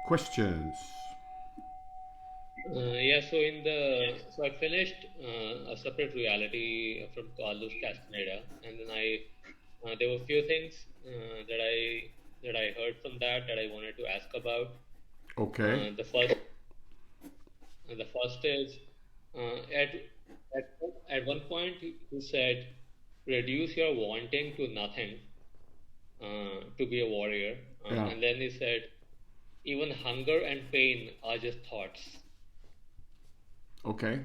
Questions? So I finished a separate reality from Carlos Castañeda, and then there were a few things that I heard from that I wanted to ask about. Okay. The first is at at one point he said, reduce your wanting to nothing to be a warrior, Yeah. and then he said, even hunger and pain are just thoughts. Okay.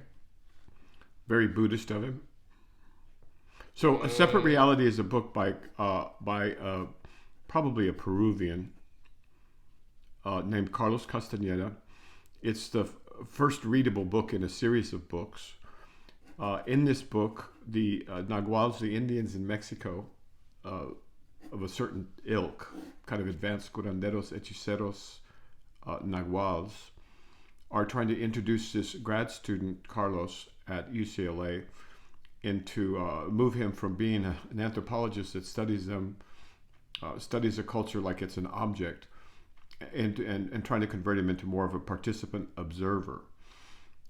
Very Buddhist of him. So, A Separate Uh, Reality is a book by probably a Peruvian named Carlos Castañeda. It's the first readable book in a series of books. In this book, the Naguals, the Indians in Mexico, uh, of a certain ilk, kind of advanced curanderos, hechiceros, Naguals, are trying to introduce this grad student, Carlos, at UCLA into move him from being an anthropologist that studies them, studies a culture like it's an object, and trying to convert him into more of a participant observer.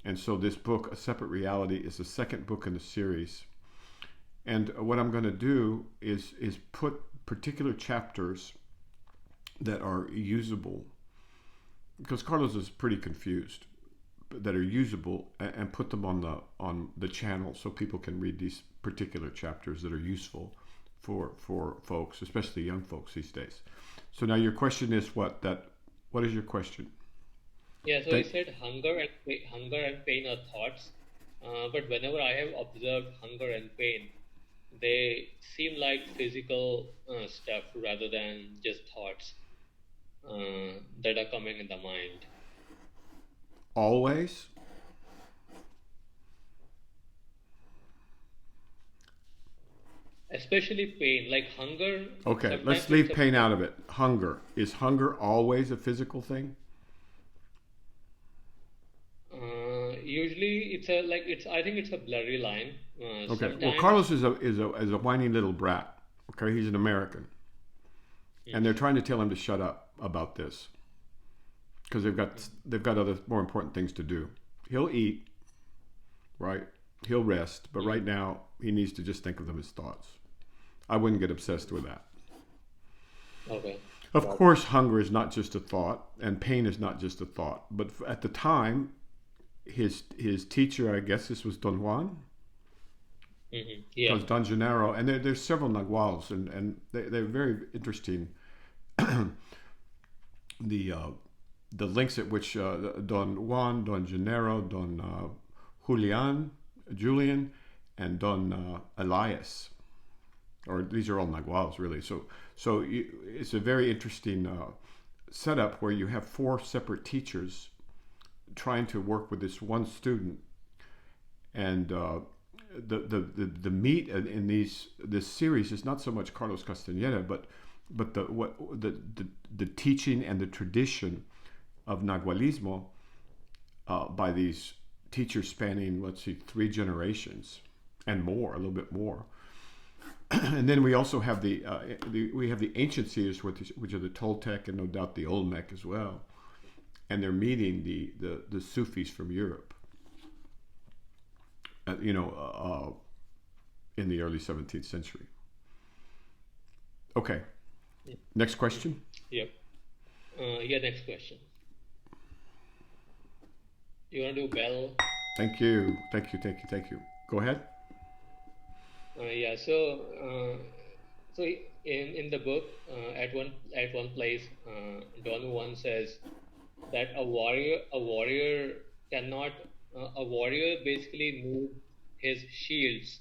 And so this book, A Separate Reality, is the second book in the series. And what I'm going to do is put particular chapters that are usable, because Carlos is pretty confused, that are usable, and put them on the channel so people can read these particular chapters that are useful for folks, especially young folks these days. So now your question is what is your question? Yeah, so he Thank, said hunger and pain are thoughts, but whenever I have observed hunger and pain, they seem like physical stuff rather than just thoughts that are coming in the mind. always. Especially pain, like hunger. Okay, let's Sometimes it's leave a pain out of it. Hunger. Is hunger always a physical thing? usually it's a like it's. I think it's a blurry line. Okay. Well, Sometimes. Carlos is a whiny little brat. Okay, he's an American, and they're Mhm. trying to tell him to shut up about this because they've got other more important things to do. He'll eat, right? He'll rest, but right Mhm. now he needs to just think of them as thoughts. I wouldn't get obsessed with that. Okay. Of course, hunger is not just a thought, and pain is not just a thought. But at the time, his teacher, I guess this was Don Juan, Yeah. was Don Gennaro, and there's several Naguals, and they're very interesting. the uh, the links at which Don Juan, Don Gennaro, Don Julian, and Don Elias, or these are all Naguals really. So it's a very interesting setup where you have four separate teachers trying to work with this one student, and the meat in this series is not so much Carlos Castaneda, but the teaching and the tradition of Nagualismo by these teachers spanning, let's see, three generations and more, a little bit more. And then we also have the ancient seers, which are the Toltec and no doubt the Olmec as well, and they're meeting the Sufis from Europe, uh, you know, uh, in the early 17th century. Okay, next Mhm. question. Yep. Yeah. Next question. You want to do bell? Thank you, thank you, thank you, thank you. Go ahead. Yeah. So in the book, at one place, Don Juan says that a warrior basically needs his shields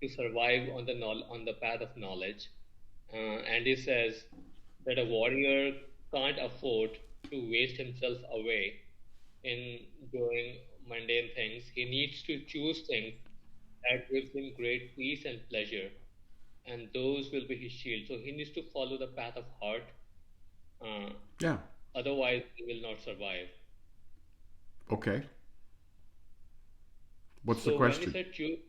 to survive on the path of knowledge, and he says that a warrior can't afford to waste himself away in doing mundane things. He needs to choose things that gives him great peace and pleasure, and those will be his shield. So he needs to follow the path of heart, uh, Yeah. otherwise he will not survive. Okay. What's the So when he question? said choose,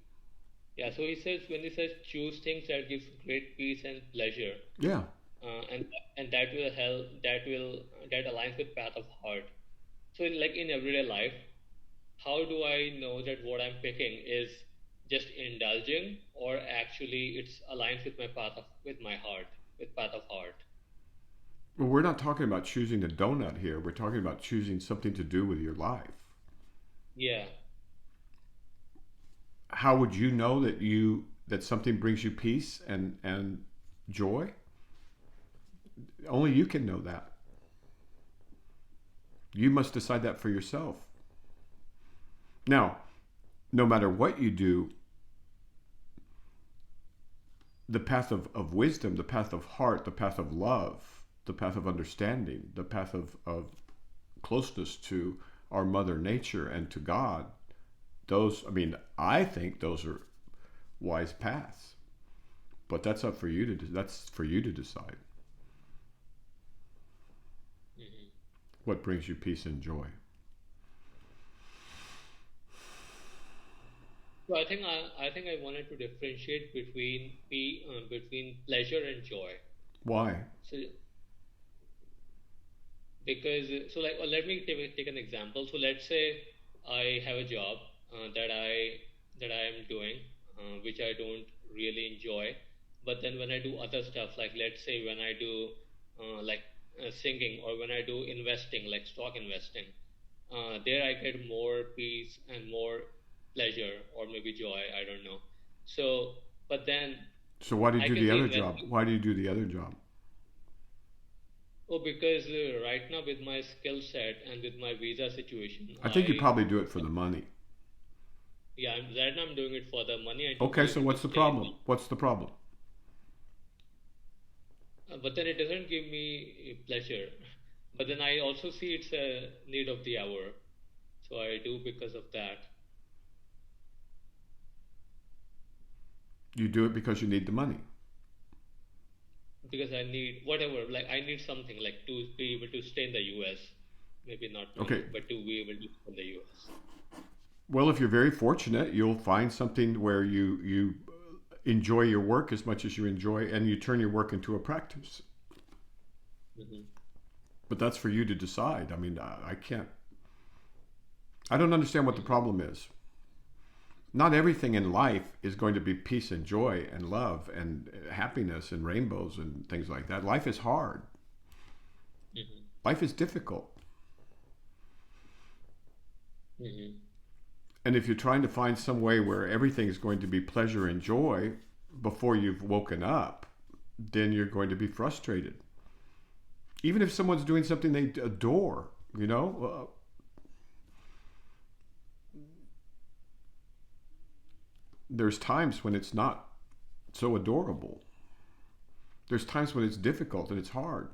yeah, so he says when he says choose things that gives great peace and pleasure, Yeah. and that will help. That aligns with path of heart. So, in everyday life, how do I know that what I'm picking is just indulging, or actually it's aligns with my heart, with path of heart? Well, we're not talking about choosing a donut here. We're talking about choosing something to do with your life. Yeah. How would you know that something brings you peace and joy? Only you can know that. You must decide that for yourself. Now, no matter what you do, the path of wisdom, the path of heart, the path of love, the path of understanding, the path of closeness to our mother nature and to God, those, I mean, I think those are wise paths. But that's up for you to that's for you to decide Hmm. what brings you peace and joy. So I think I wanted to differentiate between pleasure and joy. Why? So because so like let me take an example. So let's say I have a job that I am doing, which I don't really enjoy. But then when I do other stuff, like let's say when I do singing, or when I do investing, like stock investing, there I get more peace and more pleasure, or maybe joy. I don't know. So, but then So why do you I do can the see other job? investing. Why do you do the other job? Oh, because right now with my skill set and with my visa situation, I think you probably do it for the money. right now I'm doing it for the money and to Okay, be so able to what's the stay in problem? What's the problem? but then it doesn't give me pleasure. But then I also see it's a need of the hour, so I do because of that. You do it because you need the money. Because I need whatever, like I need something like to be able to stay in the US. Maybe not Okay. money, but to be able to stay in the US. Well, if you're very fortunate, you'll find something where you enjoy your work as much as you enjoy, and you turn your work into a practice. Hmm. But that's for you to decide. I mean, I can't. I don't understand what the Hmm. problem is. Not everything in life is going to be peace and joy and love and happiness and rainbows and things like that. Life is hard. Hmm. Life is difficult. Hmm. And if you're trying to find some way where everything is going to be pleasure and joy before you've woken up, then you're going to be frustrated. Even if someone's doing something they adore, you know, there's times when it's not so adorable. There's times when it's difficult and it's hard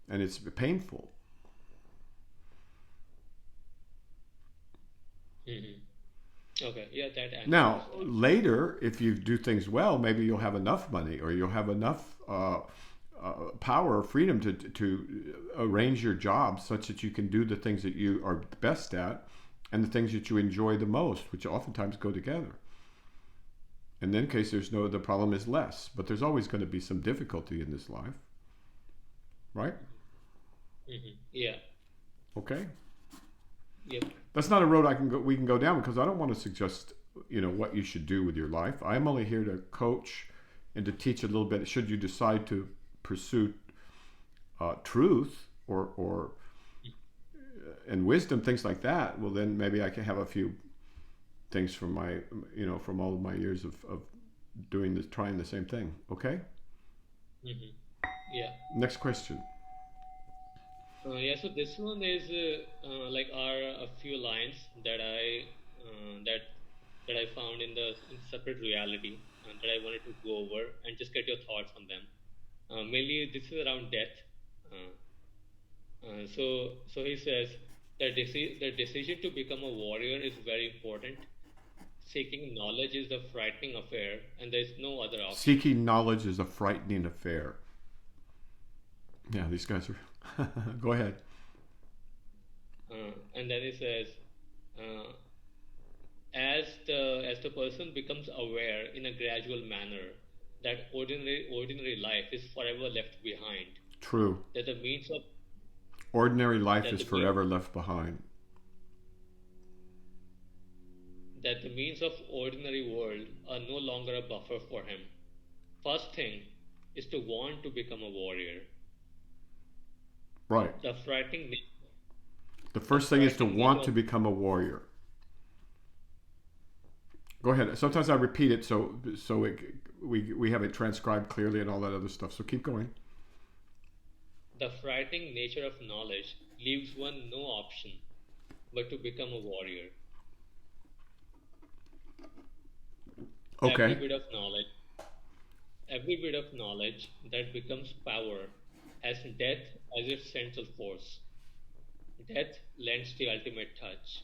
and it's painful. Hmm. Okay, yeah, that answers Now, that. later, if you do things well, maybe you'll have enough money or you'll have enough power or freedom to arrange your job such that you can do the things that you are best at and the things that you enjoy the most, which oftentimes go together. In that case, the problem is less, but there's always going to be some difficulty in this life, right? Hmm. Yeah. Okay. Yep. That's not a road we can go down because I don't want to suggest what you should do with your life. I'm only here to coach and to teach a little bit. Should you decide to pursue truth or and wisdom, things like that, well then maybe I can have a few things from from all of my years of doing this, trying the same thing. Okay. Hmm. Yeah. Next question. Yeah, so this one is are a few lines that I found in separate reality, that I wanted to go over and just get your thoughts on them. Mainly, this is around death. Uh, so he says that the decision to become a warrior is very important. Seeking knowledge is a frightening affair, and there is no other option. Seeking knowledge is a frightening affair. Yeah, these guys are. Go ahead. And then he says, uh, as the person becomes aware in a gradual manner, that ordinary life is forever left behind. True. That the means of Ordinary life that is the means forever left behind. that the means of ordinary world are no longer a buffer for him. First thing is to want to become a warrior. Right. The frightening The first thing is to frightening want nature to of become a warrior. Go ahead. Sometimes I repeat it we have it transcribed clearly and all that other stuff. So keep going. the frightening nature of knowledge leaves one no option but to become a warrior. Every Okay. bit of knowledge, every bit of knowledge that becomes power has death as its central force. Death lends the ultimate touch.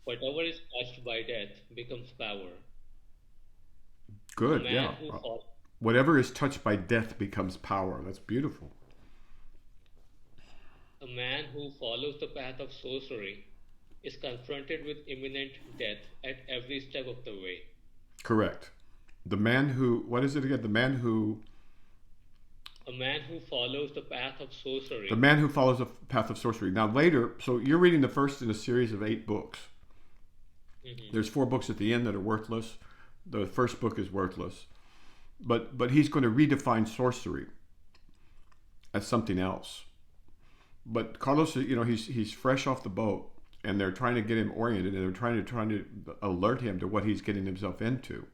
Whatever is touched by death becomes power. A Good. man Yeah. who fo- Whatever is touched by death becomes power. That's beautiful. a man who follows the path of sorcery is confronted with imminent death at every step of the way. Correct. The man who, what is it again? A man who follows the path of The sorcery. man who follows the path of sorcery. Now later, so you're reading the first in a series of 8 books. Mhm. There's 4 books at the end that are worthless. The first book is worthless. But he's going to redefine sorcery as something else. But Carlos, he's fresh off the boat, and they're trying to get him oriented, and they're trying to alert him to what he's getting himself into.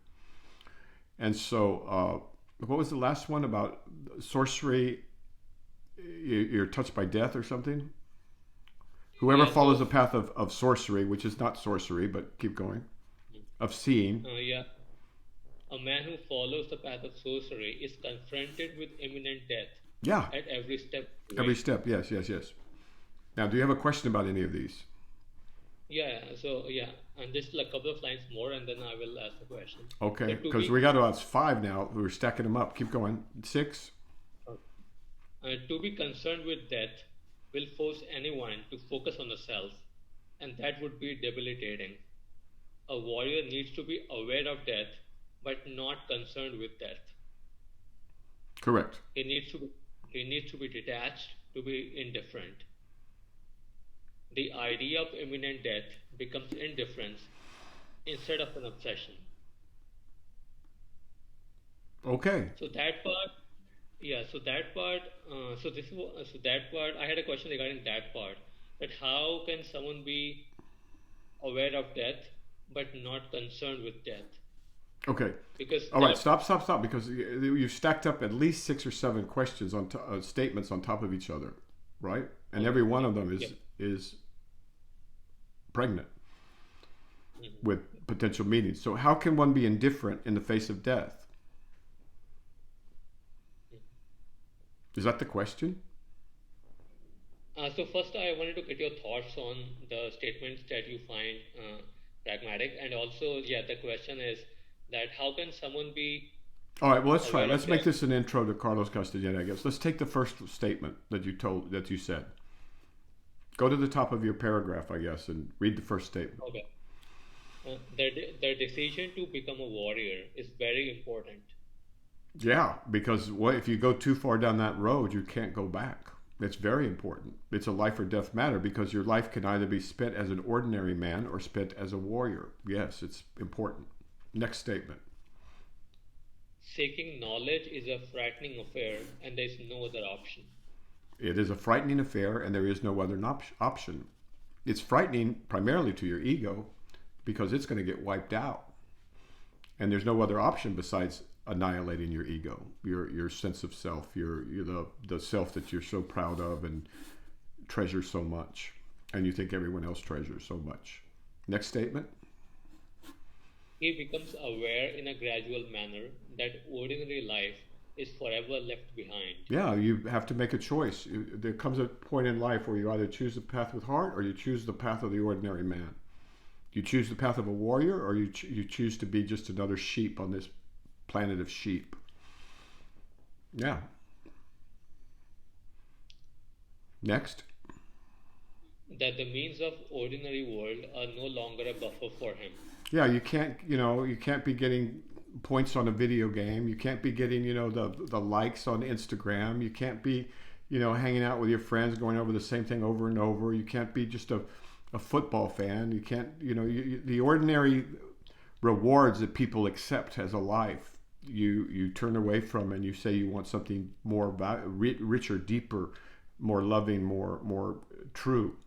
And so, what was the last one about sorcery? You're touched by death or something. Whoever Yeah, follows so the path of sorcery, which is not sorcery, but keep going, of seeing. yeah, a man who follows the path of sorcery is confronted with imminent death Yeah, at every step of the every way. step. Yes, yes, yes. Now, do you have a question about any of these? And just a couple of lines more, and then I will ask the question. Okay, So to because be we got about 5 now. We're stacking them up. Keep going. 6. to be concerned with death will force anyone to focus on the self, and that would be debilitating. A warrior needs to be aware of death, but not concerned with death. Correct. He needs to be detached, to be indifferent. The idea of imminent death becomes indifference instead of an obsession. Okay. So that part, yeah. So that part, so that part. I had a question regarding that part. That how can someone be aware of death but not concerned with death? Okay. Because All right. death, Stop. Because you've stacked up at least 6 or 7 questions on statements on top of each other, right? And okay, every one of them yeah, is pregnant mhm. with potential meanings. So how can one be indifferent in the face of death? Is that the question? So first, I wanted to get your thoughts on the statements that you find pragmatic, and also, yeah, the question is that how can someone be All right. Well, let's try it. aware Let's of make death? this an intro to Carlos Castañeda, I guess. Let's take the first statement that you said. Go to the top of your paragraph, I guess, and read the first statement. Okay. Their decision to become a warrior is very important. Yeah, because what if you go too far down that road, you can't go back. It's very important. It's a life or death matter because your life can either be spent as an ordinary man or spent as a warrior. Yes, it's important. Next statement. Seeking knowledge is a frightening affair, and there is no other option. It is a frightening affair and there is no other option. It's frightening primarily to your ego because it's going to get wiped out. And there's no other option besides annihilating your ego, your sense of self, you're the self that you're so proud of and treasure so much, and you think everyone else treasures so much. Next statement. He becomes aware in a gradual manner that ordinary life is forever left behind. Yeah, you have to make a choice. There comes a point in life where you either choose the path with heart or you choose the path of the ordinary man. You choose the path of a warrior or you choose to be just another sheep on this planet of sheep. Yeah. Next. That the means of ordinary world are no longer a buffer for him. Yeah, you can't be getting points on a video game. You can't be getting, the likes on Instagram. You can't be, hanging out with your friends, going over the same thing over and over. You can't be just a football fan. You can't, the ordinary rewards that people accept as a life, you turn away from, and you say you want something more richer, deeper, more loving, more true.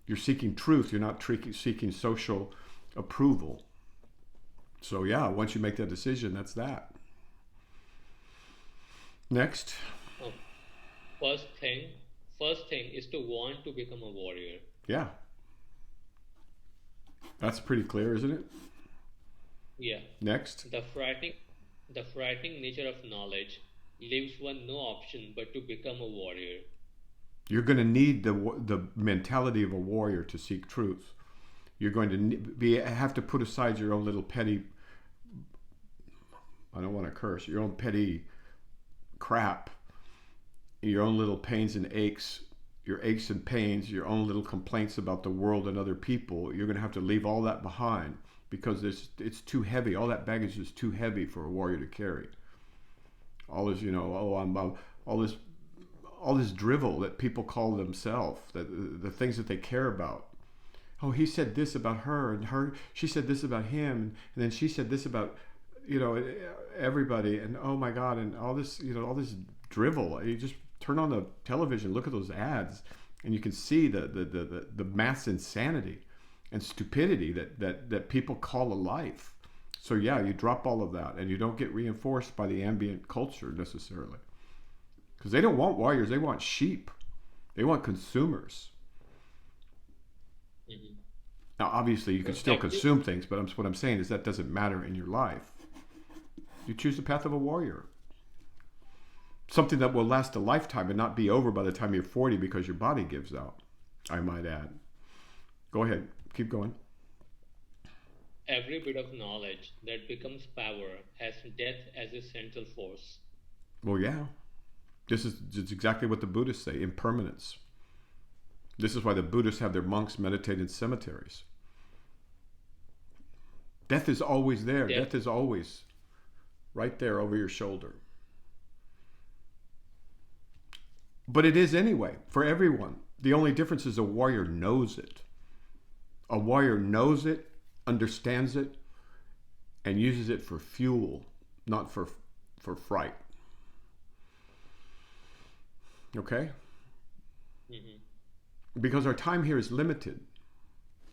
You're seeking truth. You're not seeking social approval. So yeah, once you make that decision, that's that. Next. Oh, first thing is to want to become a warrior. Yeah. That's pretty clear, isn't it? Yeah. Next. The frightening nature of knowledge leaves one no option but to become a warrior. You're going to need the mentality of a warrior to seek truth. You're going to have to put aside your own little petty, I don't want to curse, your own petty crap, your own little pains and aches, your aches and pains, your own little complaints about the world and other people. You're going to have to leave all that behind, because it's too heavy. All that baggage is too heavy for a warrior to carry. All this, all this drivel that people call themselves, that the things that they care about. Oh, he said this about her, and she said this about him, and then she said this about, everybody, and oh my God, and all this, all this drivel. You just turn on the television, look at those ads, and you can see the mass insanity and stupidity that people call a life. So yeah, you drop all of that, and you don't get reinforced by the ambient culture necessarily. Because they don't want warriors, they want sheep. They want consumers. Mm-hmm. Now, obviously, you can still consume things, but what I'm saying is that doesn't matter in your life. You choose the path of a warrior. Something that will last a lifetime and not be over by the time you're 40 because your body gives out, I might add. Go ahead. Keep going. Every bit of knowledge that becomes power has death as a central force. Well, yeah. This is exactly what the Buddhists say, impermanence. This is why the Buddhists have their monks meditate in cemeteries. Death is always there. Death is always right there over your shoulder. But it is anyway, for everyone. The only difference is a warrior knows it. A warrior knows it, understands it, and uses it for fuel, not for fright. Okay? Mm-hmm. Because our time here is limited.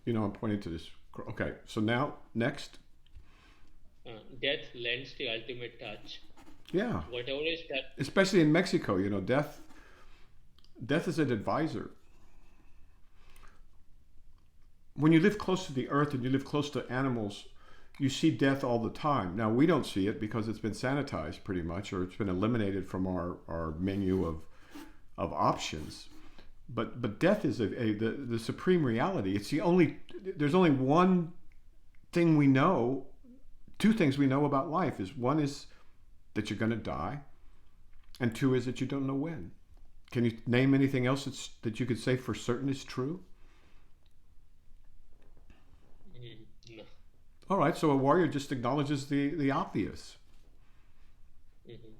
I'm pointing to this. Okay, so now, next. Death lends the ultimate touch. Yeah. Whatever is that. Especially in Mexico, death is an advisor. When you live close to the earth and you live close to animals, you see death all the time. Now, we don't see it because it's been sanitized pretty much, or it's been eliminated from our menu of options. But death is the supreme reality. There's only one thing we know, two things we know about life. One is that you're going to die, and two is that you don't know when. Can you name anything else that you could say for certain is true? No. All right, so a warrior just acknowledges the obvious. Mm-hmm.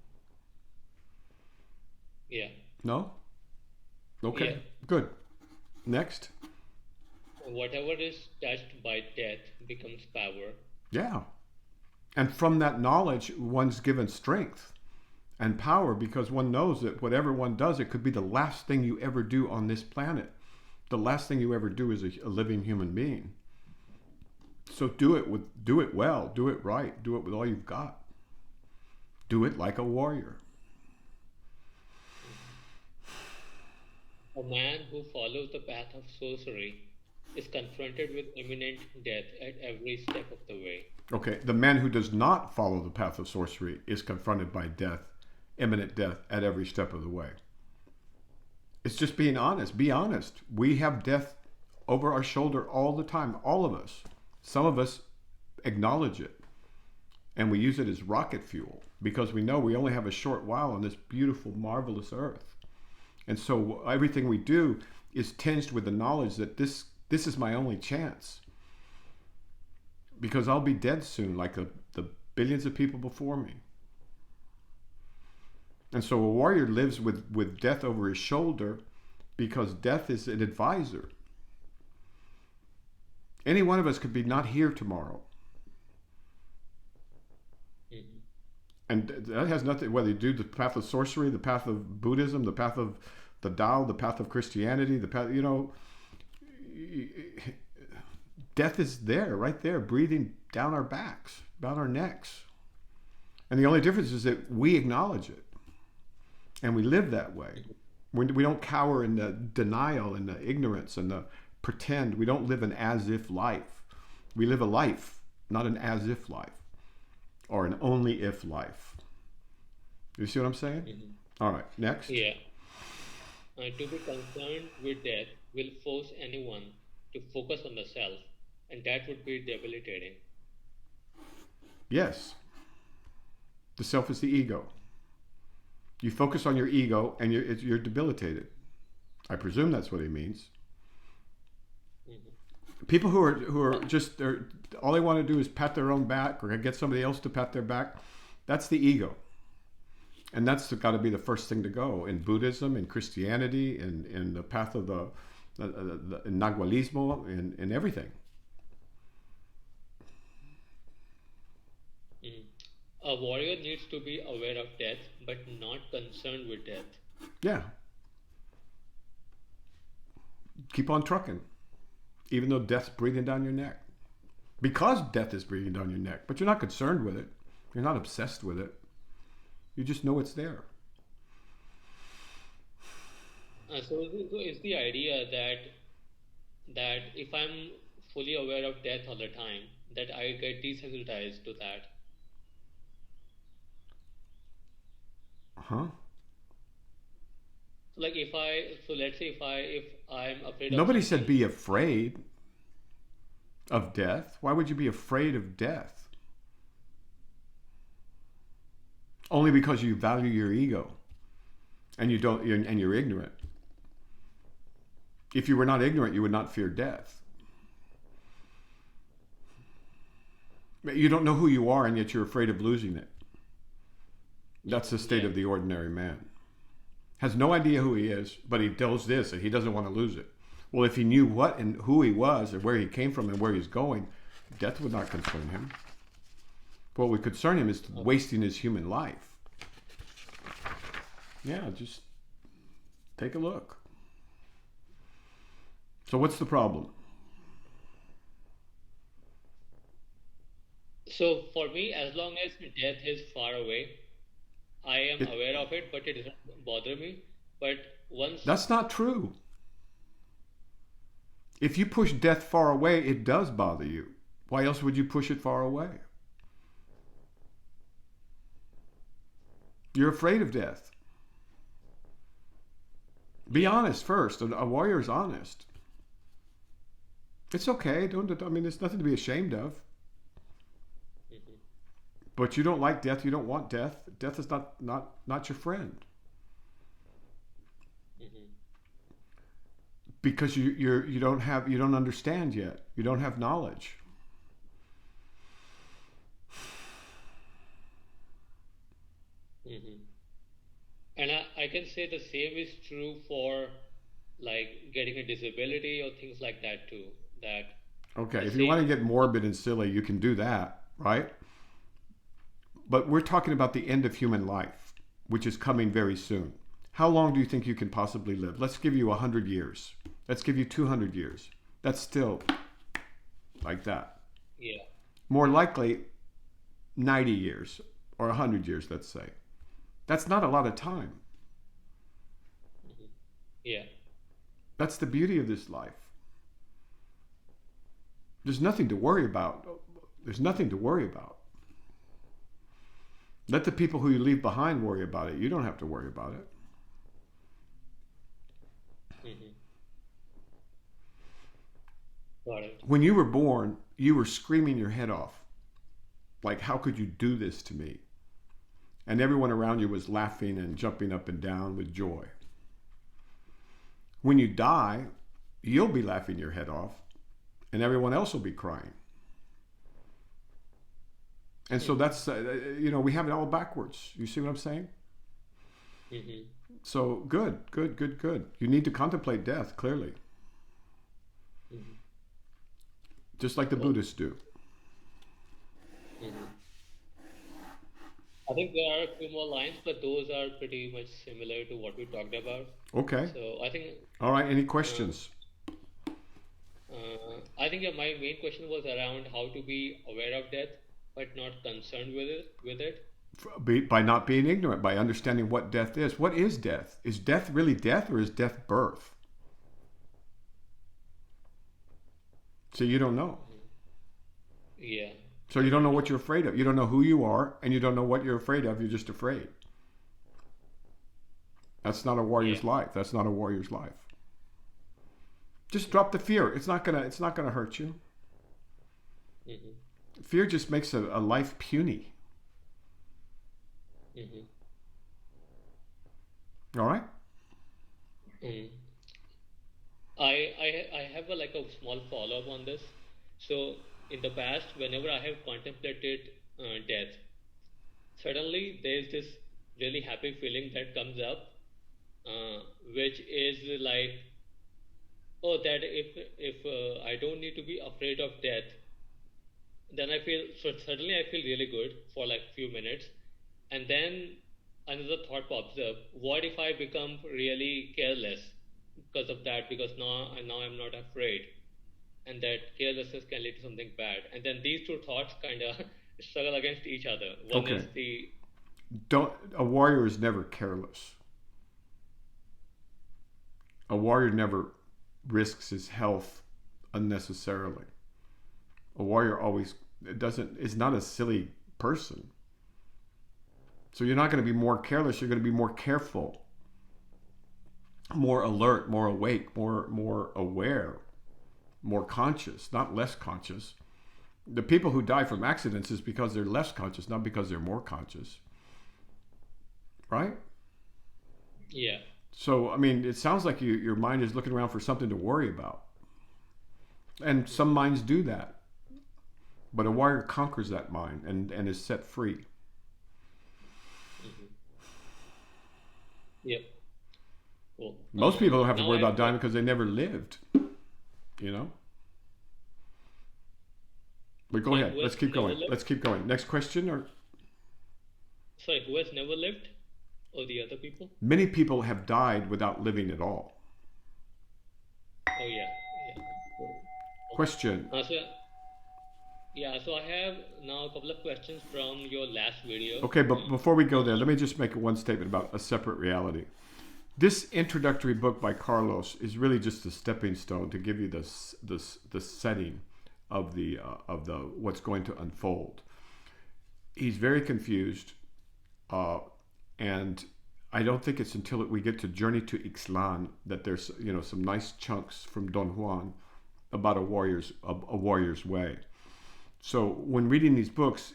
Yeah. No? Okay, yeah. Good. Next. Whatever is touched by death becomes power. Yeah. And from that knowledge, one's given strength and power, because one knows that whatever one does, it could be the last thing you ever do on this planet. The last thing you ever do as a living human being. So do it well, do it right, do it with all you've got. Do it like a warrior. A man who follows the path of sorcery is confronted with imminent death at every step of the way. Okay, the man who does not follow the path of sorcery is confronted by death, imminent death at every step of the way. It's just being honest. Be honest. We have death over our shoulder all the time, all of us. Some of us acknowledge it, and we use it as rocket fuel because we know we only have a short while on this beautiful, marvelous earth. And so everything we do is tinged with the knowledge that this is my only chance, because I'll be dead soon, like the billions of people before me. And so a warrior lives with death over his shoulder because death is an advisor. Any one of us could be not here tomorrow. Mm-hmm. And that has nothing, whether you do the path of sorcery, the path of Buddhism, the path of the Tao, the path of Christianity, the path, death is there, right there, breathing down our backs, down our necks. And the only difference is that we acknowledge it. And we live that way. We don't cower in the denial and the ignorance and the pretend. We don't live an as-if life. We live a life, not an as-if life. Or an only-if life. You see what I'm saying? Mm-hmm. All right, next. Yeah. To be concerned with death will force anyone to focus on the self, and that would be debilitating. Yes. The self is the ego. You focus on your ego and you're debilitated. I presume that's what he means. Mm-hmm. People who are just, all they want to do is pat their own back or get somebody else to pat their back. That's the ego. And that's got to be the first thing to go in Buddhism, in Christianity, in the path of the Nagualismo, in everything. Mm. A warrior needs to be aware of death, but not concerned with death. Yeah. Keep on trucking, even though death's breathing down your neck. Because death is breathing down your neck, but you're not concerned with it. You're not obsessed with it. You just know it's there. So is the idea that if I'm fully aware of death all the time, that I get desensitized to that? Huh? Like let's say if I'm afraid of Nobody something, said be afraid of death. Why would you be afraid of death? Only because you value your ego and you're ignorant. If you were not ignorant, you would not fear death. You don't know who you are and yet you're afraid of losing it. That's the state of the ordinary man. Has no idea who he is, but he does this and he doesn't want to lose it. Well, if he knew what and who he was and where he came from and where he's going, death would not concern him. What would concern him is wasting his human life. Yeah, just take a look. So what's the problem? So for me, as long as death is far away, I am aware of it, but it doesn't bother me. But once That's not true. If you push death far away, it does bother you. Why else would you push it far away? You're afraid of death. Be honest first. A warrior is honest. It's okay. There's nothing to be ashamed of. Mhm. But you don't like death. You don't want death. Death is not your friend. Mhm. Because you don't understand yet. You don't have knowledge. Mhm. And I can say the same is true for like getting a disability or things like that too. That Okay, the if you want to same. get morbid and silly, you can do that, right? But we're talking about the end of human life, which is coming very soon. How long do you think you can possibly live? Let's give you 100 years. Let's give you 200 years. That's still like that. Yeah. More likely 90 years or 100 years, let's say. That's not a lot of time. Mhm. Yeah. That's the beauty of this life. There's nothing to worry about. There's nothing to worry about. Let the people who you leave behind worry about it. You don't have to worry about it. Mhm. Got it. When you were born, you were screaming your head off. Like, how could you do this to me? And everyone around you was laughing and jumping up and down with joy. When you die, you'll be laughing your head off, and everyone else will be crying. And so that's, we have it all backwards. You see what I'm saying? Mm-hmm. So good. You need to contemplate death, clearly. Mm-hmm. Just like the Buddhists do. Mm-hmm. I think there are a few more lines, but those are pretty much similar to what we talked about. Okay. So I think. All right. Any questions? I think my main question was around how to be aware of death, but not concerned with it. By not being ignorant, by understanding what death is. What is death? Is death really death, or is death birth? So you don't know. Yeah. So you don't know what you're afraid of. You don't know who you are, and you don't know what you're afraid of. You're just afraid. That's not a warrior's life. That's not a warrior's life. Just drop the fear. It's not gonna hurt you. Mm-hmm. Fear just makes a life puny. Mm-hmm. All right. Mm. I have a small follow up on this. So in the past, whenever I have contemplated death, suddenly there's this really happy feeling that comes up, which is like, oh, that if I don't need to be afraid of death, then I feel suddenly I feel really good for like few minutes, and then another thought pops up: what if I become really careless because of that? Because now I'm not afraid, and that carelessness can lead to something bad. And then these two thoughts kind of struggle against each other. One is the a warrior is never careless. A warrior never risks his health unnecessarily. A warrior always is not a silly person. So you're not going to be more careless, you're going to be more careful, more alert, more awake, more aware, more conscious, not less conscious. The people who die from accidents is because they're less conscious, not because they're more conscious. Right? Yeah. So, I mean, it sounds like your mind is looking around for something to worry about. And some minds do that. But a warrior conquers that mind and is set free. Mm-hmm. Yep. Cool. Most people don't have to worry about dying because they never lived. You know? But go ahead. Let's keep going. Next question? Or sorry, who has never lived? Or the other people? Many people have died without living at all. Oh, yeah. Question. So I have now a couple of questions from your last video. Okay, but before we go there, let me just make one statement about a separate reality. This introductory book by Carlos is really just a stepping stone to give you the setting of the what's going to unfold. He's very confused, and I don't think it's until we get to Journey to Ixtlan that there's some nice chunks from Don Juan about a warrior's way. So when reading these books,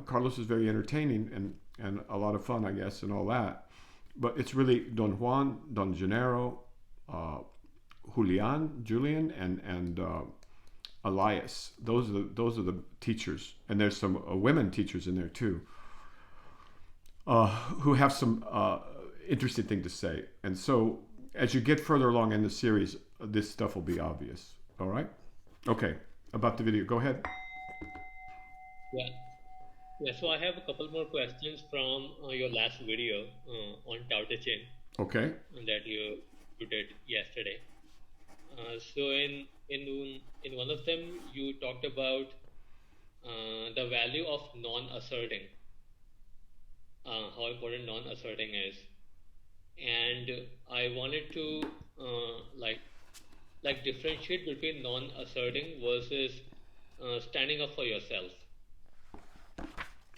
Carlos is very entertaining and a lot of fun, I guess, and all that. But it's really Don Juan, Don Gennaro, Julian, and Elias. Those are the teachers, and there's some women teachers in there too, who have some interesting thing to say. And so as you get further along in the series, this stuff will be obvious. All right? Okay. About the video. Go ahead. Yeah, so I have a couple more questions from your last video on Tao Te Ching. Okay. That you did yesterday. So in one of them you talked about the value of non-asserting, how important non-asserting is, and I wanted to like differentiate between non-asserting versus standing up for yourself.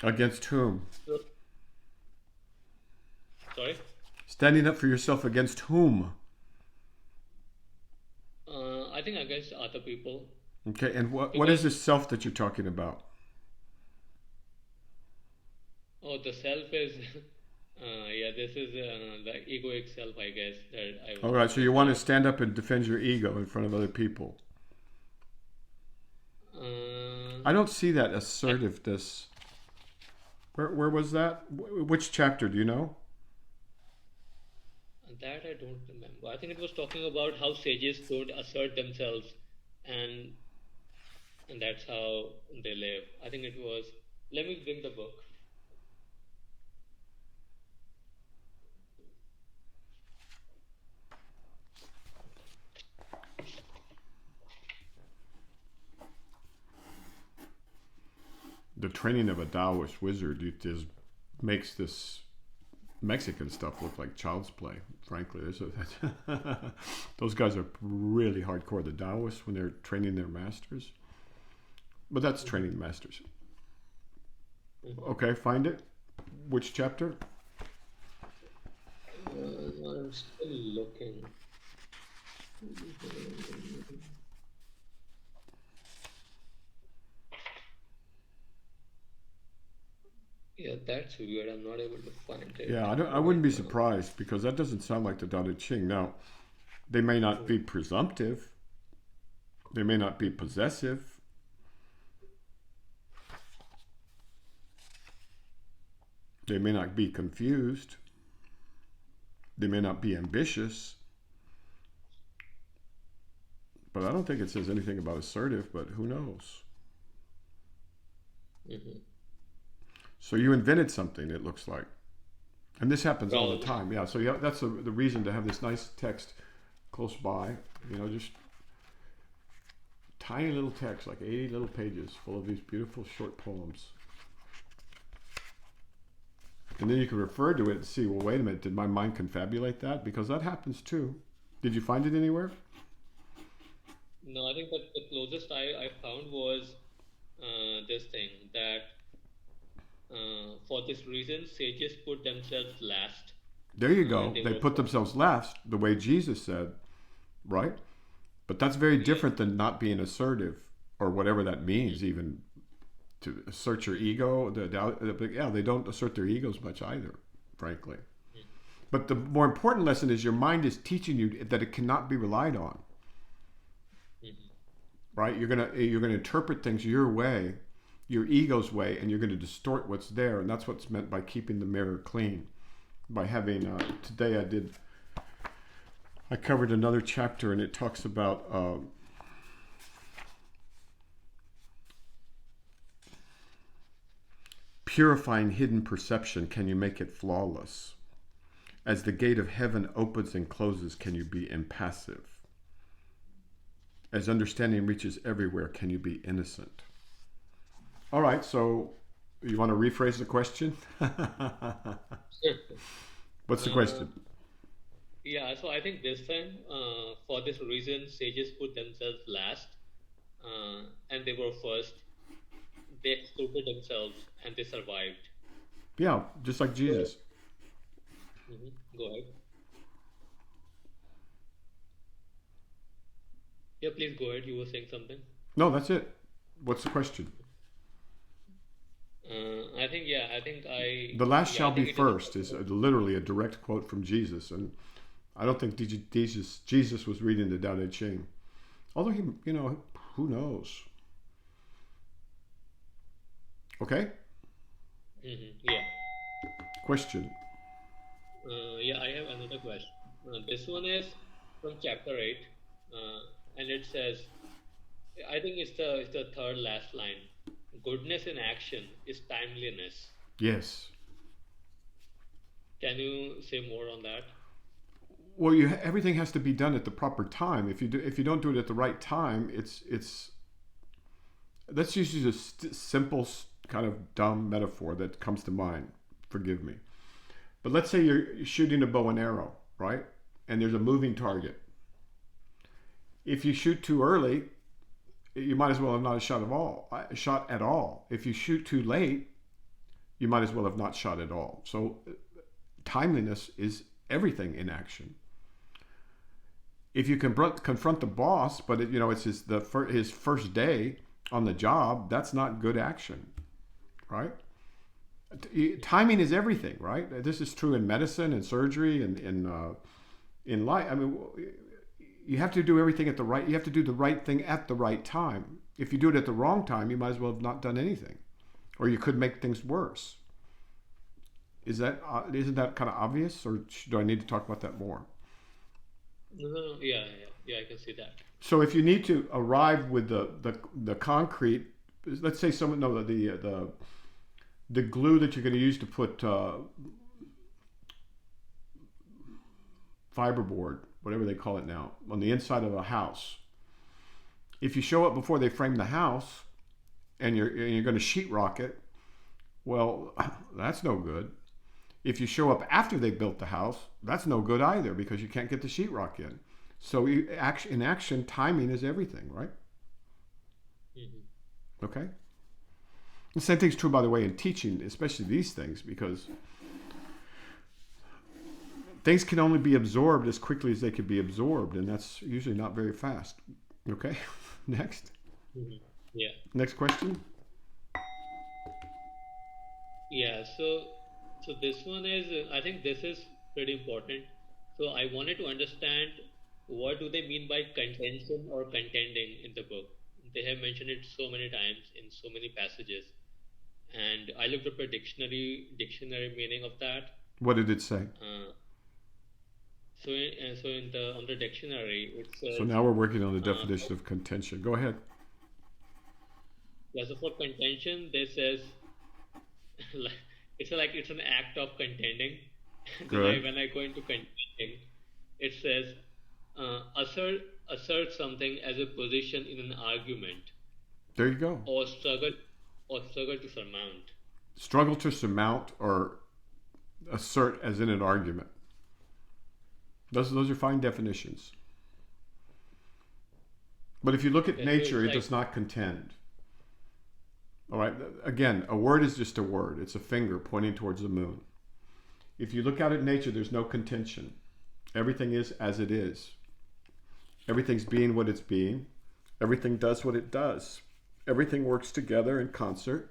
Against whom? Sorry? Standing up for yourself against whom? I think against other people. Okay, and what is this self that you're talking about? Oh, the self is... this is the egoic self, I guess. All right, so you want to stand up and defend your ego in front of other people. I don't see that assertiveness. Where was that? Which chapter do you know? That I don't remember. I think it was talking about how sages don't assert themselves, and and that's how they live. I think it was. Let me bring the book. The training of a Taoist wizard makes this Mexican stuff look like child's play. Frankly, those guys are really hardcore. The Taoists, when they're training their masters, but that's training masters. Okay, find it. Which chapter? I'm still looking. Yeah, that's weird. I'm not able to find it. Yeah, I wouldn't be surprised, because that doesn't sound like the Tao Te Ching. Now, they may not be presumptive. They may not be possessive. They may not be confused. They may not be ambitious. But I don't think it says anything about assertive, but who knows? Mm-hmm. So you invented something, it looks like. And this happens all the time. Yeah, so yeah, that's the reason to have this nice text close by. You know, just tiny little text, like 80 little pages full of these beautiful short poems. And then you can refer to it and see, well, wait a minute, did my mind confabulate that? Because that happens too. Did you find it anywhere? No, I think that the closest I found was this thing that for this reason, sages put themselves last. There you go. They put themselves last, the way Jesus said, right? But that's very different than not being assertive, or whatever that means, even to assert your ego. Yeah, they don't assert their egos much either, frankly. But the more important lesson is your mind is teaching you that it cannot be relied on. Right? You're gonna interpret things your way, your ego's way, and you're gonna distort what's there. And that's what's meant by keeping the mirror clean. By having today I covered another chapter, and it talks about purifying hidden perception. Can you make it flawless? As the gate of heaven opens and closes, can you be impassive? As understanding reaches everywhere, can you be innocent? All right, so you want to rephrase the question? What's the question? Yeah, so I think this time, for this reason, sages put themselves last, and they were first. They excluded themselves, and they survived. Yeah, just like Jesus. Go ahead. Yeah, please go ahead. You were saying something. No, that's it. What's the question? I think The last shall be first is literally a direct quote from Jesus, and I don't think Jesus was reading the Tao Te Ching. Although he, who knows? Okay? Yeah. Question. Yeah, I have another question. This one is from chapter 8, and it says, I think it's the third last line. Goodness in action is timeliness. Yes. Can you say more on that? Well, everything has to be done at the proper time. If you don't do it at the right time, it's. Let's just use a simple kind of dumb metaphor that comes to mind. Forgive me, but let's say you're shooting a bow and arrow, right? And there's a moving target. If you shoot too early, you might as well have not shot at all. If you shoot too late, you might as well have not shot at all. So timeliness is everything in action. If you confront the boss, but it's his first day on the job, that's not good action, right? Timing is everything, right? This is true in medicine and surgery and in life. I mean, you have to do everything you have to do the right thing at the right time. If you do it at the wrong time, you might as well have not done anything, or you could make things worse. Isn't that kind of obvious, or do I need to talk about that more? No, yeah, yeah, I can see that. So if you need to arrive with the concrete, let's say someone no the glue that you're going to use to put fiberboard, whatever they call it now, on the inside of a house. If you show up before they frame the house and you're going to sheetrock it, well, that's no good. If you show up after they built the house, that's no good either because you can't get the sheetrock in. So in action, timing is everything, right? Mm-hmm. Okay. The same thing's true, by the way, in teaching, especially these things, because things can only be absorbed as quickly as they can be absorbed, and that's usually not very fast. Okay. Next. Mm-hmm. Yeah. Next question. Yeah. So this one is, I think this is pretty important. So I wanted to understand what do they mean by contention or contending in the book. They have mentioned it so many times in so many passages, and I looked up a dictionary meaning of that. What did it say? So in the on the dictionary it says. So now we're working on the definition of contention. Go ahead. Yeah. So for contention, this says it's an act of contending. Good. When I go into contending, it says assert something as a position in an argument. There you go. Or struggle to surmount. Struggle to surmount or assert as in an argument. Those are fine definitions. But if you look at nature, it does not contend. All right. Again, a word is just a word. It's a finger pointing towards the moon. If you look out at nature, there's no contention. Everything is as it is. Everything's being what it's being. Everything does what it does. Everything works together in concert.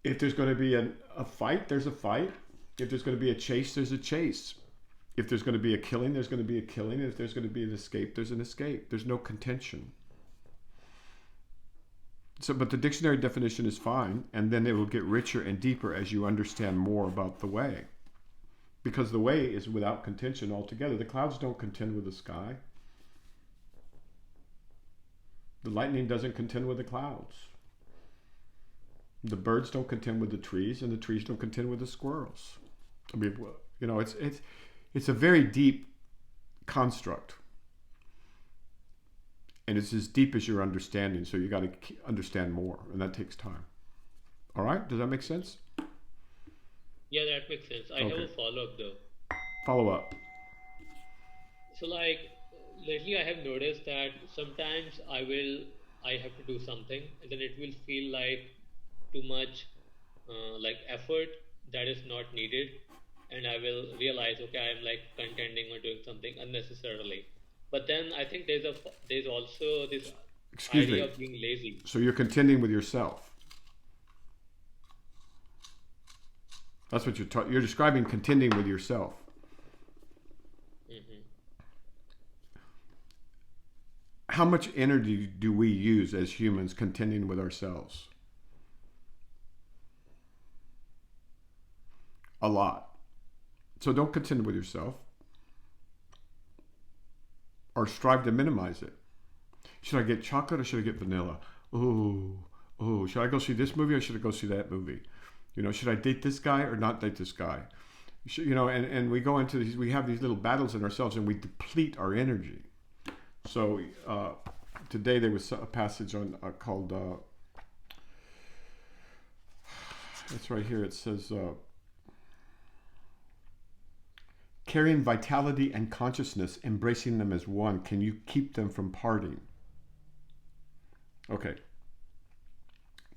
If there's going to be a fight, there's a fight. If there's going to be a chase, there's a chase. If there's going to be a killing, there's going to be a killing. If there's going to be an escape, there's an escape. There's no contention. So, but the dictionary definition is fine, and then it will get richer and deeper as you understand more about the way. Because the way is without contention altogether. The clouds don't contend with the sky. The lightning doesn't contend with the clouds. The birds don't contend with the trees, and the trees don't contend with the squirrels. I mean, you know, it's a very deep construct. And it's as deep as your understanding, so you got to understand more, and that takes time. All right? Does that make sense? Yeah, that makes sense. I have a follow-up though. Follow up. So lately I have noticed that sometimes I have to do something, and then it will feel like too much effort that is not needed, and I will realize, okay, I am contending or doing something unnecessarily. But then I think there's also this idea of being lazy. So you're contending with yourself. That's what you're describing, contending with yourself. Mm-hmm. How much energy do we use as humans contending with ourselves? A lot. So don't contend with yourself. Or strive to minimize it. Should I get chocolate or should I get vanilla? Oh, should I go see this movie or should I go see that movie? You know, should I date this guy or not date this guy? And we go into these, we have these little battles in ourselves and we deplete our energy. So today there was a passage on called, it's right here, it says, carrying vitality and consciousness, embracing them as one, can you keep them from parting? Okay.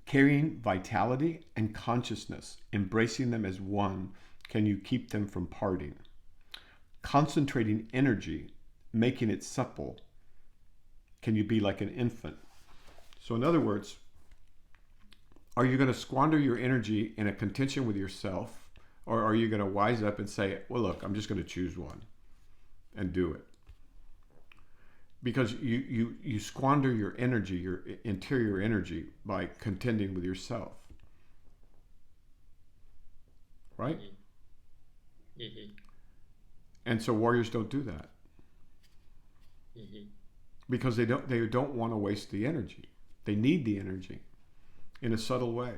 Carrying vitality and consciousness, embracing them as one, can you keep them from parting? Concentrating energy, making it supple, can you be like an infant? So in other words, are you going to squander your energy in a contention with yourself? Or are you going to wise up and say, well, look, I'm just going to choose one and do it? Because you squander your energy, your interior energy, by contending with yourself. right? Mm-hmm. And so warriors don't do that because they don't want to waste the energy. They need the energy in a subtle way.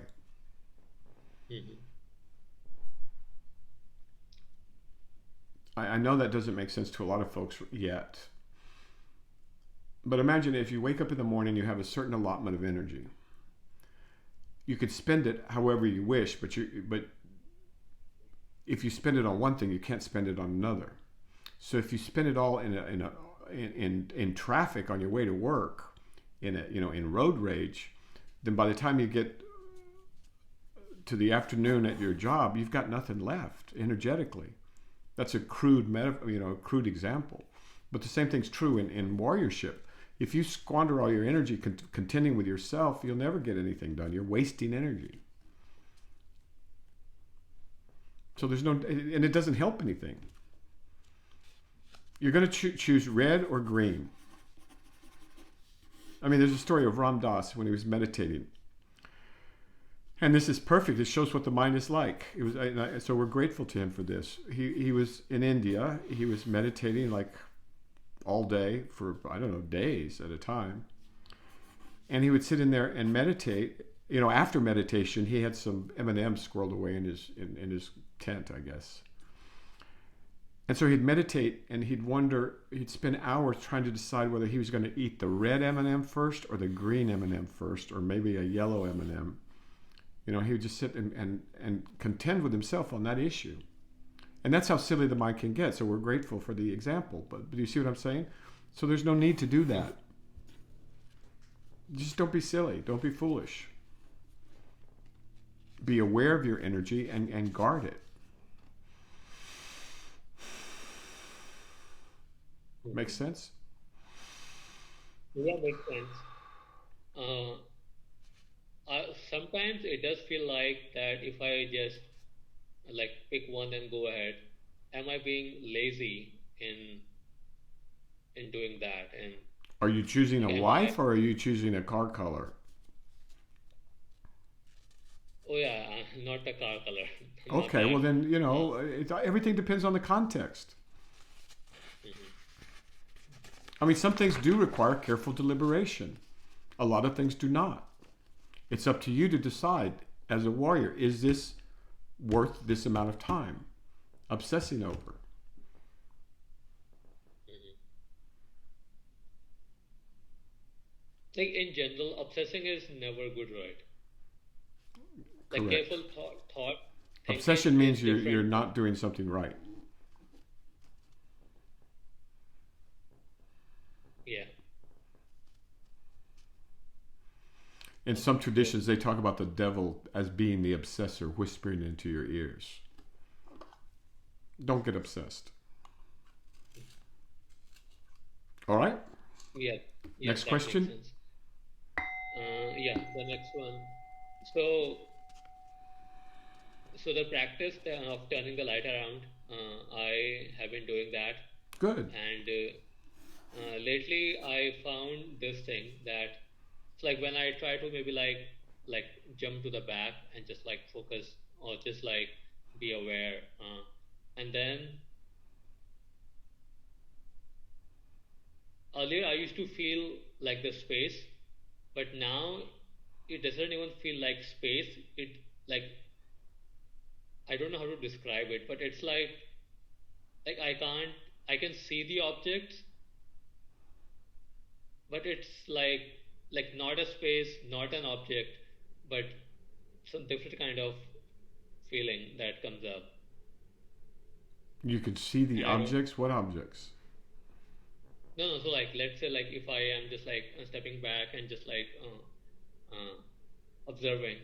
I know that doesn't make sense to a lot of folks yet. But imagine if you wake up in the morning, you have a certain allotment of energy. You could spend it however you wish, but if you spend it on one thing, you can't spend it on another. So if you spend it all in traffic on your way to work, in road rage, then by the time you get to the afternoon at your job, you've got nothing left energetically. That's a crude crude example, but the same thing's true in warriorship. If you squander all your energy contending with yourself, you'll never get anything done. You're wasting energy. So and it doesn't help anything. You're going to choose red or green. I mean, there's a story of Ram Dass when he was meditating. And this is perfect. It shows what the mind is like. So we're grateful to him for this. He was in India. He was meditating like all day for, I don't know, days at a time. And he would sit in there and meditate. After meditation, he had some M&Ms squirreled away in his tent, I guess. And so he'd meditate and he'd spend hours trying to decide whether he was going to eat the red M&M first or the green M&M first, or maybe a yellow M&M. He would just sit and contend with himself on that issue. And that's how silly the mind can get. So we're grateful for the example. But do you see what I'm saying? So there's no need to do that. Just don't be silly. Don't be foolish. Be aware of your energy and guard it. Makes sense? Yeah, makes sense. Sometimes it does feel like that if I just pick one and go ahead, am I being lazy in doing that? And are you choosing a wife or are you choosing a car color? Oh yeah, not a car color. Okay, well then everything depends on the context. I mean, some things do require careful deliberation. A lot of things do not. It's up to you to decide as a warrior, is this worth this amount of time obsessing over? In general, obsessing is never good, right? Correct. Careful thought. Obsession means you're not doing something right. Yeah. In some traditions, they talk about the devil as being the obsessor, whispering into your ears. Don't get obsessed. All right? Yeah. Next question? The next one. So the practice of turning the light around, I have been doing that. Good. And lately I found this thing that it's like when I try to maybe like jump to the back and just focus or just be aware, and then earlier I used to feel like the space, but now it doesn't even feel like space. It I don't know how to describe it, but it's like I can see the objects, but it's like not a space, not an object, but some different kind of feeling that comes up. You could see the objects? What objects? No, so let's say if I am just stepping back and just observing,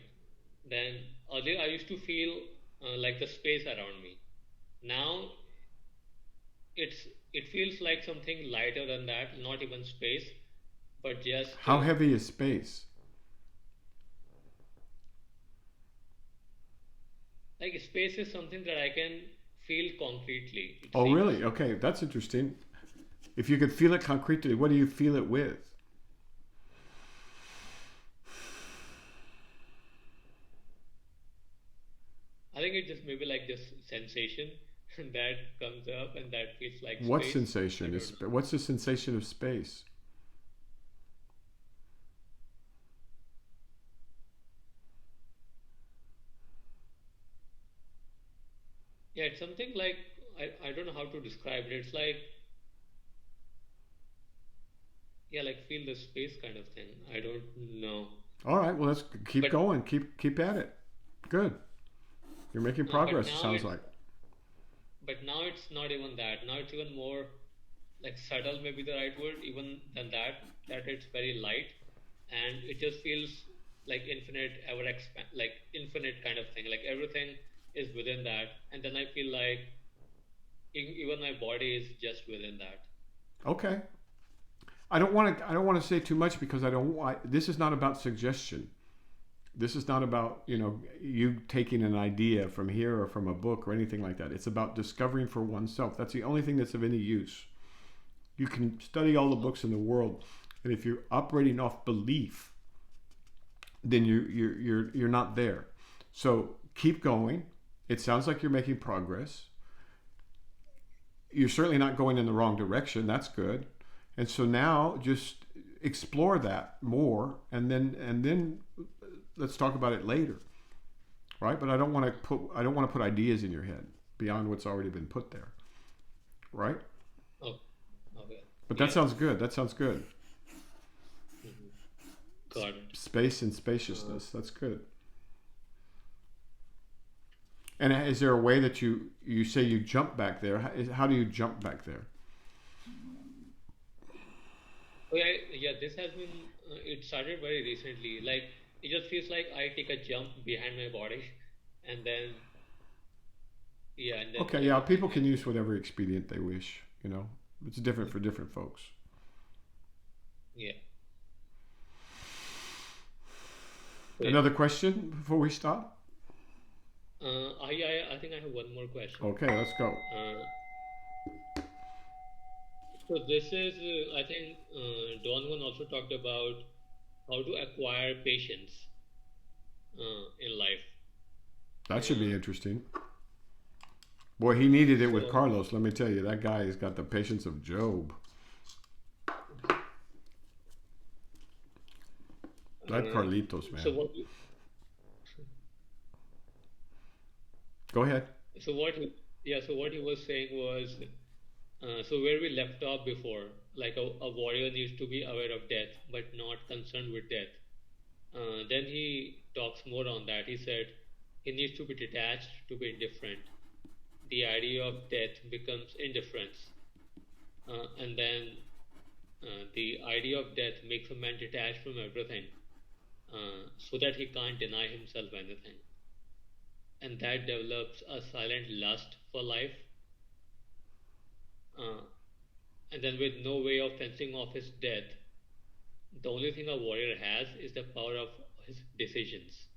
then earlier I used to feel like the space around me. Now it feels like something lighter than that, not even space, but just how heavy is space? Space is something that I can feel concretely. Oh, really? Okay, that's interesting. If you could feel it concretely, what do you feel it with? I think it just maybe sensation that comes up, and that feels like What space. I sensation is? don't know. What's the sensation of space? Yeah, it's something like I don't know how to describe it. It's like, yeah, like feel the space kind of thing. I don't know. All right. Well, let's keep But going. Keep at it. Good. You're making but progress. It now sounds it's like. but now it's not even that. Now it's even more like subtle, maybe the right word, even than that. That it's very light, and it just feels like infinite, ever expand, like infinite kind of thing. Like everything is within that, and then I feel like even my body is just within that. Okay. I don't want to say too much because I don't. This is not about suggestion. This is not about you taking an idea from here or from a book or anything like that. It's about discovering for oneself. That's the only thing that's of any use. You can study all the books in the world, and if you're operating off belief, then you're not there. So keep going. It sounds like you're making progress. You're certainly not going in the wrong direction. That's good. And so now just explore that more, and then let's talk about it later, right? But I don't want to put ideas in your head beyond what's already been put there, right? Oh, okay. But that Yeah. sounds good. That sounds good. Hmm. Got it. Space and Uh, spaciousness. That's good. And is there a way that you say you jump back there? How do you jump back there? oh yeah, yeah. This has been. It started very recently. Like it just feels like I take a jump behind my body, and then yeah, and then Okay, I yeah, go back people can again. use whatever expedient they wish. It's different for different folks. Yeah. So yeah. Another question before we stop? I think I have one more question. Okay, let's go. Uh, so this is I think Don Juan also talked about how to acquire patience in life. That should be Uh, interesting. Boy, he needed it with so Carlos. Let me tell you, that guy has got the patience of Job. That uh, Carlitos, so man. what Go ahead. so what he, yeah, so what he was saying was so where we left off before, like a warrior needs to be aware of death but not concerned with death. Then he talks more on that. He said he needs to be detached to be indifferent. The idea of death becomes indifference, and then the idea of death makes a man detached from everything, so that he can't deny himself anything, and that develops a silent lust for life. Uh, and then, with no way of fencing off his death, the only thing a warrior has is the power of his decisions.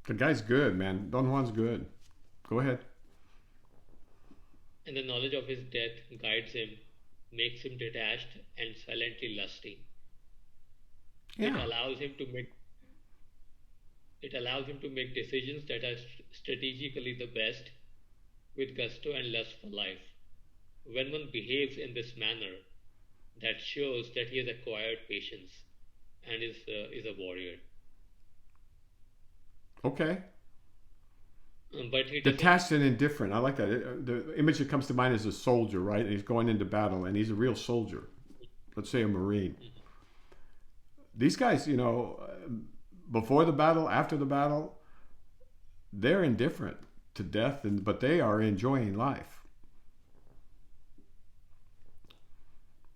The guy's good, man. Don Juan's good. Go ahead. And the knowledge of his death guides him, makes him detached and silently lusty. It Yeah. allows him to make it allows him to make decisions that are strategically the best, with gusto and lust for life. When one behaves in this manner, that shows that he has acquired patience and is a warrior. Okay. But he doesn't. Detached and indifferent. I like that. The image that comes to mind is a soldier, right? And he's going into battle, and he's a real soldier. Let's say a Marine. These guys, before the battle, after the battle, they're indifferent to death, but they are enjoying life.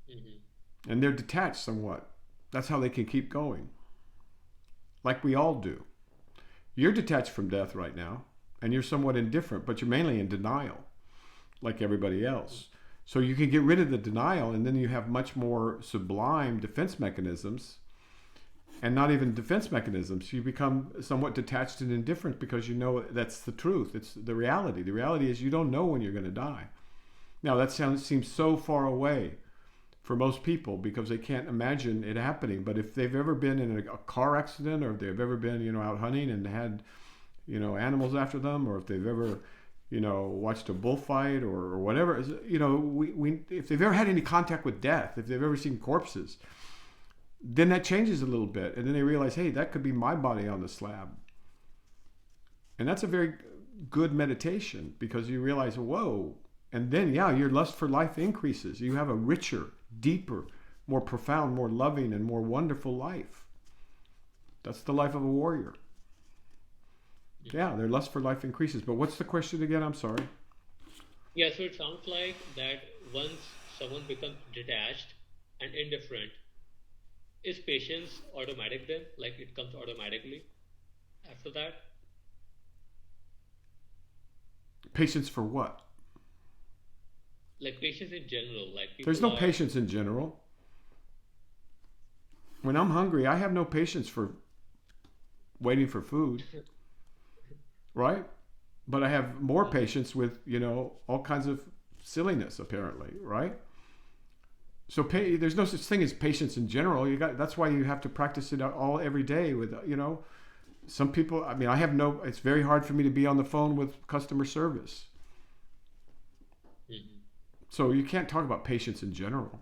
Mhm. And they're detached somewhat. That's how they can keep going, like we all do. You're detached from death right now, and you're somewhat indifferent, but you're mainly in denial, like everybody else. So you can get rid of the denial, and then you have much more sublime defense mechanisms, and not even defense mechanisms. You become somewhat detached and indifferent because you know that's the truth. It's the reality. The reality is you don't know when you're going to die. Now that seems so far away for most people because they can't imagine it happening. But if they've ever been in a car accident, or if they've ever been, out hunting and had animals after them, or if they've ever, watched a bullfight or whatever. If they've ever had any contact with death, if they've ever seen corpses, then that changes a little bit. And then they realize, hey, that could be my body on the slab. And that's a very good meditation, because you realize, whoa. And then, your lust for life increases. You have a richer, deeper, more profound, more loving, and more wonderful life. That's the life of a warrior. Yeah, their lust for life increases. But what's the question again? I'm sorry. Yeah, so it sounds like that once someone becomes detached and indifferent, is patience automatic then? Like it comes automatically after that? Patience for what? Like patience in general. Like there's no patience in general. When I'm hungry, I have no patience for waiting for food. Right? But I have more patience with, all kinds of silliness, apparently, right? So there's no such thing as patience in general. That's why you have to practice it every day with, some people. I mean, it's very hard for me to be on the phone with customer service. Mm-hmm. So you can't talk about patience in general.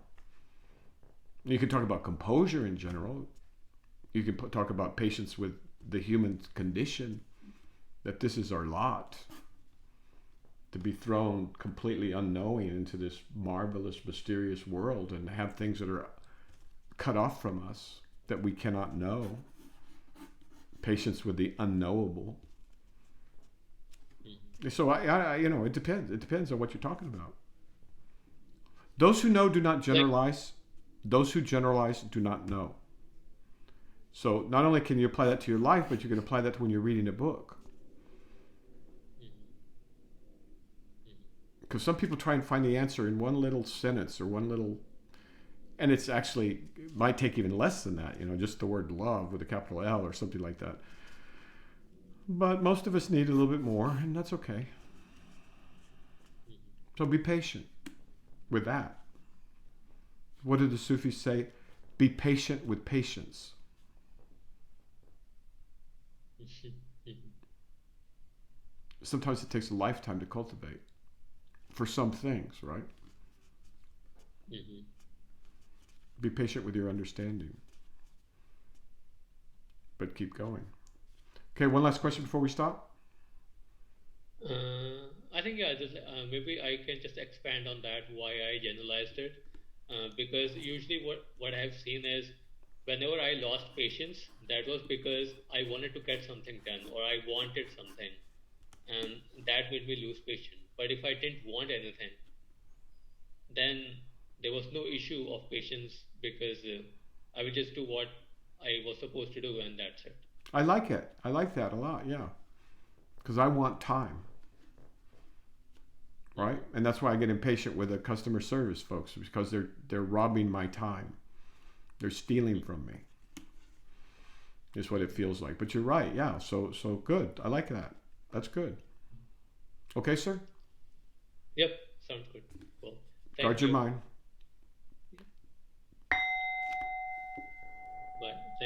You can talk about composure in general. You can talk about patience with the human condition, that this is our lot, to be thrown completely unknowing into this marvelous, mysterious world and have things that are cut off from us that we cannot know. Patience with the unknowable. So it depends. It depends on what you're talking about. Those who know do not generalize. Those who generalize do not know. So not only can you apply that to your life, but you can apply that to when you're reading a book. Because some people try and find the answer in one little sentence or and it's actually, it might take even less than that, just the word love with a capital L or something like that. But most of us need a little bit more, and that's okay. So be patient with that. What did the Sufis say? Be patient with patience. Sometimes it takes a lifetime to cultivate for some things, right? Mm-hmm. Be patient with your understanding. But keep going. Okay, one last question before we stop. I think, maybe I can just expand on that, why I generalized it. Because usually what I've seen is, whenever I lost patience, that was because I wanted to get something done, or I wanted something. And that made me lose patience. But if I didn't want anything, then there was no issue of patience, because I would just do what I was supposed to do, and that's it. I like it. I like that a lot, yeah. Because I want time. Right? And that's why I get impatient with the customer service folks, because they're robbing my time. They're stealing from me. Is what it feels like. But you're right, yeah. So good. I like that. That's good. Okay, sir? Yep, sounds good. Well, guard your mind.